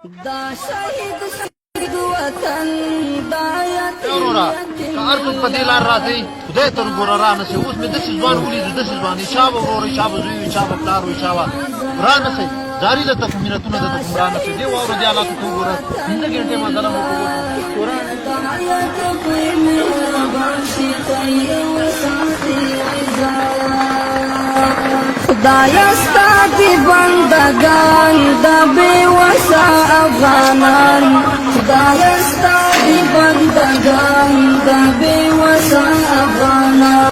دا شهید شهید وطن دا اورورا کار څوک په دې لار راځي خدای ته وګوره را نه شي اوس مې داسې ځوان ولیدو داسې ځوان چا به ورور چا به زوی چا به پلار وي چا به را نه شي جاري ده ته مینتونه ده کوم را نه شي دې واوره دې حالاتو ته وګوره 5 ګنټې مزله مو قرآن خدایا ستا دی بندگان دا بے وسا افغانان خدایا ستا دی بندگان دا بے وسا افغانان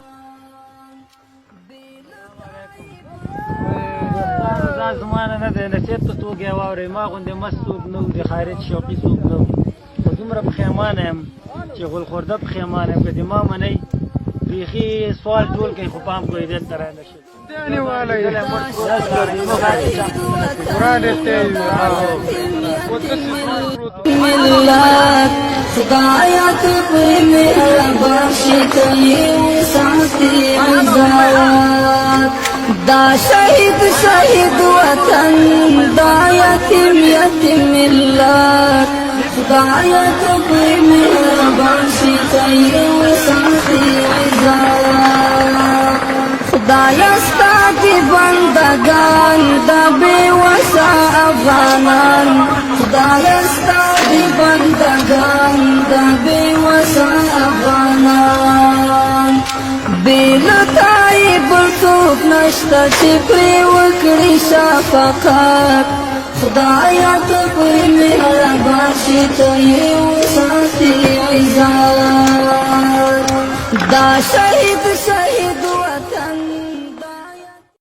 دا زمانه نه دی نصیحت په توګه یې واورئ ما غوندې مست څوک نه و د خارج شوقي څوک نه و خو دومره پښیمانه یم چې غلخورده پښیمانه یم که د ما منئ بیخي سوال ټول کوي خو پام کوئ دلته را نه شي ملت خدایا تو پر مهربان شي کوي ساتي عزت دا شهید شهید وطن دا یتیم یتیم ملت خدایا تو پر مهربان شي کوي ساتي عزت خدایا ستا دی بندگان دا بے وسا افغانان خدایا ستا دی بندگان دا بے وسا افغانان بیلتائی بلتوب نشتا چی پری وکڑی شفقات خدایا تو پری مہربان شی تایی وساتی عزت دا شہید